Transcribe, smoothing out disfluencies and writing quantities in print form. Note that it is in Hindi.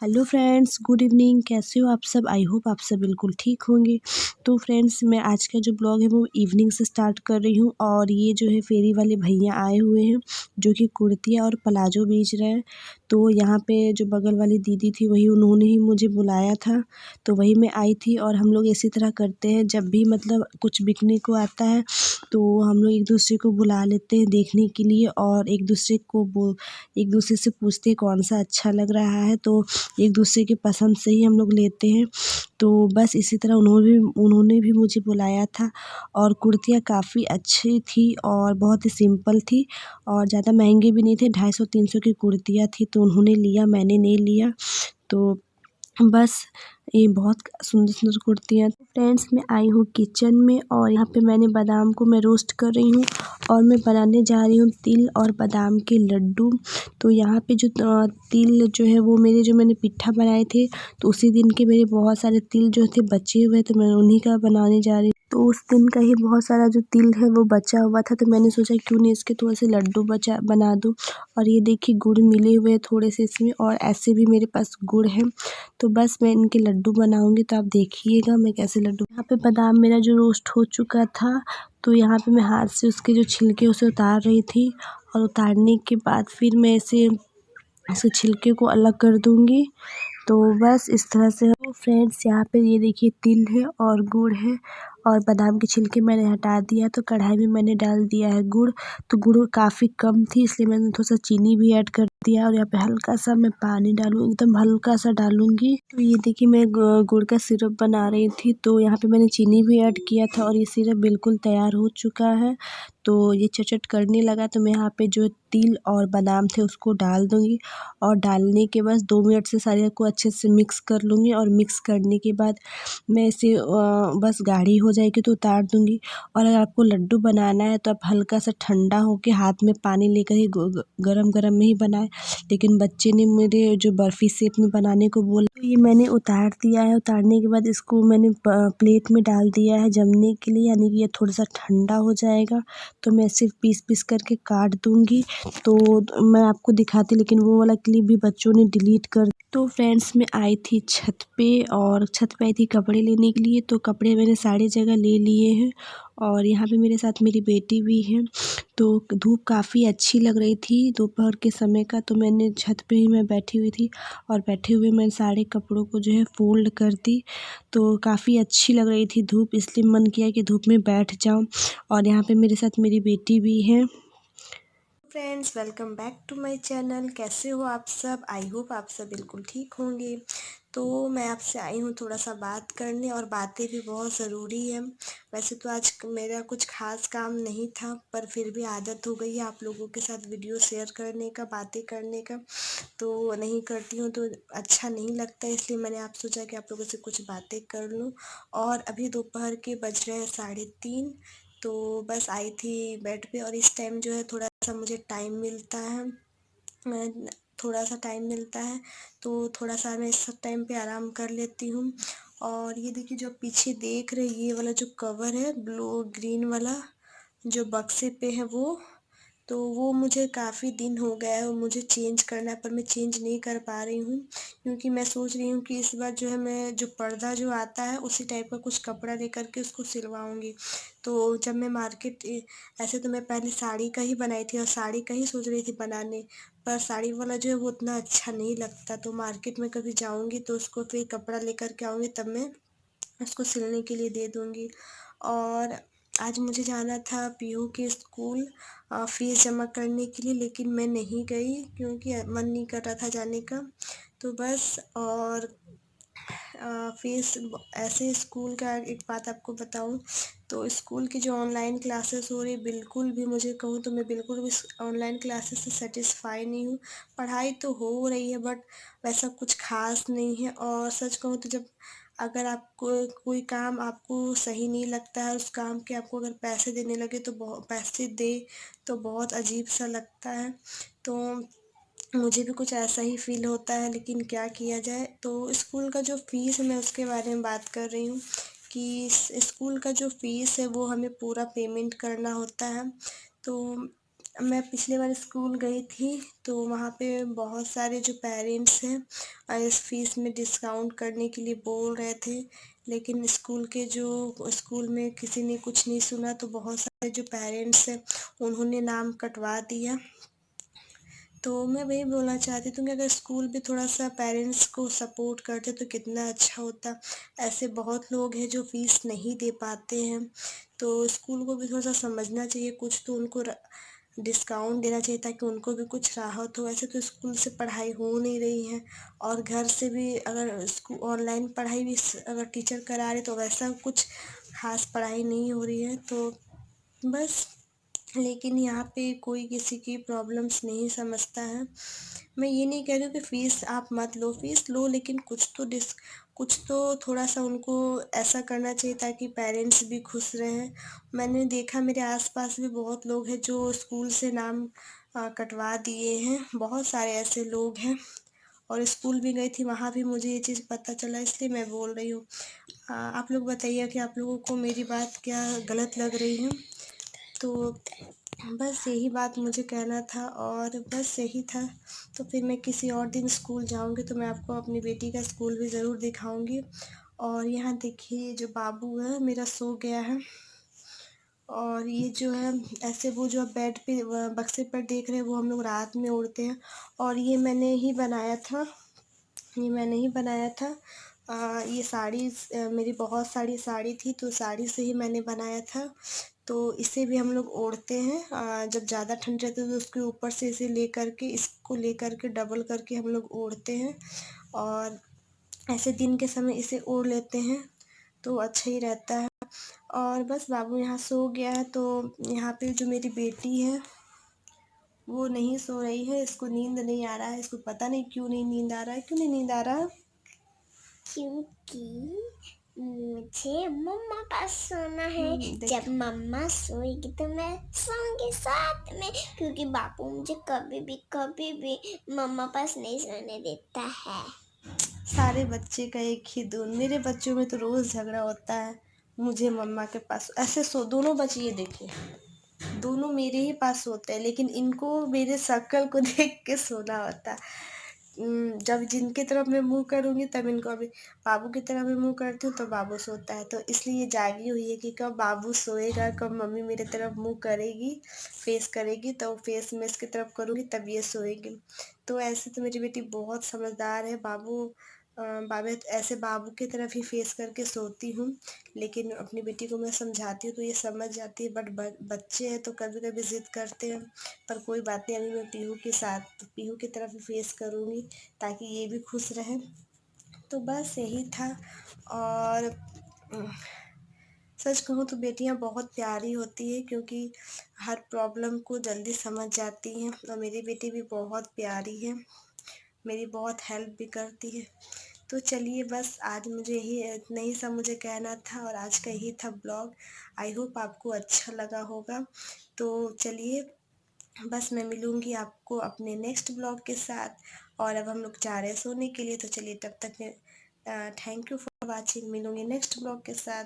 Hello friends, good evening. कैसे हो आप सब? आई होप आप सब बिल्कुल ठीक होंगे। तो फ्रेंड्स, मैं आज का जो ब्लॉग है वो इवनिंग से स्टार्ट कर रही हूँ। और ये जो है फेरी वाले भैया आए हुए हैं जो कि कुर्तियाँ और प्लाजो बेच रहे हैं। तो यहाँ पे जो बगल वाली दीदी थी वही उन्होंने ही मुझे बुलाया था, तो वही मैं आई थी। और हम लोग इसी तरह करते हैं, जब भी मतलब कुछ बिकने को आता है तो हम लोग एक दूसरे को बुला लेते हैं देखने के लिए, और एक दूसरे से पूछते हैं कौन सा अच्छा लग रहा है, तो एक दूसरे की पसंद से ही हम लोग लेते हैं। तो बस इसी तरह उन्होंने भी मुझे बुलाया था। और कुर्तियाँ काफ़ी अच्छी थी और बहुत ही सिंपल थी और ज़्यादा महंगे भी नहीं थे। 250-300 की कुर्तियाँ थी, तो उन्होंने लिया, मैंने नहीं लिया। तो बस ये बहुत सुंदर-सुंदर कुर्तियाँ थी। फ्रेंड्स, मैं आई हूँ किचन में और यहाँ पे मैंने बादाम को मैं रोस्ट कर रही हूँ और मैं बनाने जा रही हूँ तिल और बादाम के लड्डू। तो यहाँ पे जो तिल जो है वो मैंने पिट्ठा बनाए थे, तो उसी दिन के मेरे बहुत सारे तिल जो थे बचे हुए, तो मैं उन्हीं का बनाने जा रही हूँ। तो उस दिन का ही बहुत सारा जो तिल है वो बचा हुआ था, तो मैंने सोचा क्यों नहीं इसके थोड़े से लड्डू बना दूँ। और ये देखिए गुड़ मिले हुए हैं थोड़े से इसमें, और ऐसे भी मेरे पास गुड़ है। तो बस मैं इनके लड्डू बनाऊंगी, तो आप देखिएगा मैं कैसे लड्डू। यहाँ पे बादाम मेरा जो रोस्ट हो चुका था, तो यहाँ पे मैं हाथ से उसके जो छिलके उसे उतार रही थी। और उतारने के बाद फिर मैं इसे छिलके को अलग कर दूंगी। तो बस इस तरह से। तो फ्रेंड्स, यहाँ पे ये देखिए तिल है और गुड़ है, और बादाम के छिलके मैंने हटा दिया, तो कढ़ाई में मैंने डाल दिया है गुड़। तो गुड़ काफ़ी कम थी, इसलिए मैंने थोड़ा सा चीनी भी ऐड कर दिया। और यहाँ पे हल्का सा मैं पानी डालूँ, एकदम हल्का सा डालूंगी। तो ये देखिए मैं गुड़ का सिरप बना रही थी, तो यहाँ पे मैंने चीनी भी ऐड किया था और ये सिरप बिल्कुल तैयार हो चुका है। तो ये चटचट करने लगा, तो मैं यहाँ पे जो तिल और बादाम थे उसको डाल दूँगी। और डालने के बाद 2 मिनट से सारे को अच्छे से मिक्स कर लूँगी। और मिक्स करने के बाद मैं इसे बस गाढ़ी हो जाएगी तो उतार दूँगी। और अगर आपको लड्डू बनाना है तो आप हल्का सा ठंडा होके हाथ में पानी लेकर ही गरम गरम में ही बनाएं। लेकिन बच्चे ने मेरे जो बर्फ़ी शेप में बनाने को बोला, तो ये मैंने उतार दिया है। उतारने के बाद इसको मैंने प्लेट में डाल दिया है जमने के लिए, यानी कि ये थोड़ा सा ठंडा हो जाएगा। तो मैं सिर्फ पीस करके काट दूँगी। तो मैं आपको दिखाती, लेकिन वो वाला क्लिप भी बच्चों ने डिलीट कर। तो फ्रेंड्स, मैं आई थी छत पे, और छत पे आई थी कपड़े लेने के लिए। तो कपड़े मैंने सारी जगह ले लिए हैं, और यहाँ पे मेरे साथ मेरी बेटी भी है। तो धूप काफ़ी अच्छी लग रही थी दोपहर के समय का, तो मैंने छत पे ही मैं बैठी हुई थी, और बैठे हुए मैं सारे कपड़ों को जो है फोल्ड कर दी। तो काफ़ी अच्छी लग रही थी धूप, इसलिए मन किया कि धूप में बैठ जाऊँ। और यहाँ पे मेरे साथ मेरी बेटी भी है। Friends, welcome back to my channel. कैसे हो आप सब? आई होप आप सब बिल्कुल ठीक होंगे। तो मैं आपसे आई हूँ थोड़ा सा बात करने, और बातें भी बहुत ज़रूरी है। वैसे तो आज मेरा कुछ ख़ास काम नहीं था, पर फिर भी आदत हो गई है आप लोगों के साथ वीडियो शेयर करने का, बातें करने का। तो नहीं करती हूँ तो अच्छा नहीं लगता, इसलिए मैंने आप सोचा कि आप लोगों से कुछ बातें कर लूँ। और अभी दोपहर के बज रहे हैं 3:30। तो बस आई थी बेड पे, और इस टाइम जो है थोड़ा सा मुझे टाइम मिलता है। मैं थोड़ा सा टाइम मिलता है, तो थोड़ा सा मैं इस टाइम पे आराम कर लेती हूँ। और ये देखिए जो पीछे देख रहे हैं, ये वाला जो कवर है ब्लू ग्रीन वाला जो बक्से पे है, वो मुझे काफ़ी दिन हो गया है और मुझे चेंज करना है, पर मैं चेंज नहीं कर पा रही हूँ। क्योंकि मैं सोच रही हूँ कि इस बार जो है मैं जो पर्दा जो आता है उसी टाइप का कुछ कपड़ा लेकर के उसको सिलवाऊँगी। तो जब मैं ऐसे तो मैं पहले साड़ी का ही बनाई थी, और साड़ी का ही सोच रही थी बनाने, पर साड़ी वाला जो है वो उतना अच्छा नहीं लगता। तो मार्केट में कभी जाऊँगी तो उसको फिर कपड़ा लेकर के आऊँगी, तब मैं उसको सिलने के लिए दे दूँगी। और आज मुझे जाना था पीहू के स्कूल फ़ीस जमा करने के लिए, लेकिन मैं नहीं गई क्योंकि मन नहीं कर रहा था जाने का। तो बस। और फ़ीस ऐसे स्कूल का एक बात आपको बताऊं, तो स्कूल की जो ऑनलाइन क्लासेस हो रही, बिल्कुल भी मुझे कहूँ तो मैं बिल्कुल भी ऑनलाइन क्लासेस से सेटिस्फाई नहीं हूँ। पढ़ाई तो हो रही है, बट वैसा कुछ ख़ास नहीं है। और सच कहूँ तो जब अगर आपको कोई काम आपको सही नहीं लगता है, उस काम के आपको अगर पैसे देने लगे तो पैसे दे तो बहुत अजीब सा लगता है। तो मुझे भी कुछ ऐसा ही फ़ील होता है, लेकिन क्या किया जाए। तो स्कूल का जो फ़ीस है, मैं उसके बारे में बात कर रही हूँ कि स्कूल का जो फ़ीस है वो हमें पूरा पेमेंट करना होता है। तो मैं पिछले बार स्कूल गई थी तो वहाँ पे बहुत सारे जो पेरेंट्स हैं इस फीस में डिस्काउंट करने के लिए बोल रहे थे, लेकिन स्कूल में किसी ने कुछ नहीं सुना, तो बहुत सारे जो पेरेंट्स हैं उन्होंने नाम कटवा दिया। तो मैं वही बोलना चाहती थी कि अगर स्कूल भी थोड़ा सा पेरेंट्स को सपोर्ट करते तो कितना अच्छा होता। ऐसे बहुत लोग हैं जो फ़ीस नहीं दे पाते हैं, तो स्कूल को भी थोड़ा सा समझना चाहिए, कुछ तो उनको डिस्काउंट देना चाहिए ताकि उनको भी कुछ राहत हो। ऐसे तो स्कूल से पढ़ाई हो नहीं रही है, और घर से भी अगर ऑनलाइन पढ़ाई भी अगर टीचर करा रहे तो वैसा कुछ खास पढ़ाई नहीं हो रही है। तो बस, लेकिन यहाँ पे कोई किसी की प्रॉब्लम्स नहीं समझता है। मैं ये नहीं कह रही हूँ कि फ़ीस आप मत लो, फ़ीस लो, लेकिन कुछ तो थोड़ा-सा उनको ऐसा करना चाहिए ताकि पेरेंट्स भी खुश रहें। मैंने देखा मेरे आस-पास भी बहुत लोग हैं जो स्कूल से नाम कटवा दिए हैं, बहुत सारे ऐसे लोग हैं, और स्कूल भी गई थी, वहाँ भी मुझे ये चीज़ पता चला, इसलिए मैं बोल रही हूँ। आप लोग बताइए कि आप लोगों को मेरी बात क्या गलत लग रही है? तो बस यही बात मुझे कहना था, और बस यही था। तो फिर मैं किसी और दिन स्कूल जाऊँगी तो मैं आपको अपनी बेटी का स्कूल भी ज़रूर दिखाऊँगी। और यहाँ देखिए जो बाबू है मेरा सो गया है, और ये जो है ऐसे वो जो आप बेड पे बक्से पर देख रहे हैं वो हम लोग रात में ओढ़ते हैं, और ये मैंने ही बनाया था। ये मैंने ही बनाया था। ये साड़ी मेरी बहुत सारी साड़ी थी तो साड़ी से ही मैंने बनाया था। तो इसे भी हम लोग ओढ़ते हैं, जब ज़्यादा ठंड रहती है तो उसके ऊपर से इसे लेकर के इसको लेकर के डबल करके हम लोग ओढ़ते हैं, और ऐसे दिन के समय इसे ओढ़ लेते हैं तो अच्छा ही रहता है। और बस बाबू यहाँ सो गया है, तो यहाँ पे जो मेरी बेटी है वो नहीं सो रही है, इसको नींद नहीं आ रहा है। इसको पता नहीं क्यों नहीं नींद आ रहा है। क्यों नहीं नींद आ रहा है? क्योंकि मुझे मम्मा पास सोना है। जब मम्मा सोएगी तो मैं सोऊंगी साथ में, क्योंकि बापू मुझे कभी भी मम्मा पास नहीं सोने देता है। सारे बच्चे का एक ही धुन। मेरे बच्चों में तो रोज़ झगड़ा होता है, मुझे मम्मा के पास ऐसे सो। दोनों बच्चे ये देखिए, दोनों मेरे ही पास सोते हैं, लेकिन इनको मेरे शक्ल को देख के सोना होता है। जब जिनके तरफ मैं मुँह करूँगी तब इनको, अभी बाबू की तरफ मैं मुँह करती हूँ तो बाबू सोता है। तो इसलिए ये जागी हुई है कि कब बाबू सोएगा, कब मम्मी मेरे तरफ मुँह करेगी, फेस करेगी, तो फेस मैं इसकी तरफ करूँगी तब ये सोएगी। तो ऐसे तो मेरी बेटी बहुत समझदार है। ऐसे बाबू की तरफ ही फेस करके सोती हूँ, लेकिन अपनी बेटी को मैं समझाती हूँ तो ये समझ जाती है। बट बच्चे हैं तो कभी-कभी ज़िद करते हैं, पर कोई बात नहीं, अभी मैं पीहू की तरफ ही फेस करूँगी ताकि ये भी खुश रहे। तो बस यही था। और सच कहूँ तो बेटियाँ बहुत प्यारी होती है, क्योंकि हर प्रॉब्लम को जल्दी समझ जाती हैं, और मेरी बेटी भी बहुत प्यारी है, मेरी बहुत हेल्प भी करती है। तो चलिए, बस आज मुझे यही इतना ही सब मुझे कहना था, और आज का यही था ब्लॉग। आई होप आपको अच्छा लगा होगा। तो चलिए, बस मैं मिलूँगी आपको अपने नेक्स्ट ब्लॉग के साथ, और अब हम लोग जा रहे हैं सोने के लिए। तो चलिए, तब तक मैं थैंक यू फॉर वॉचिंग। मिलूँगी नेक्स्ट ब्लॉग के साथ।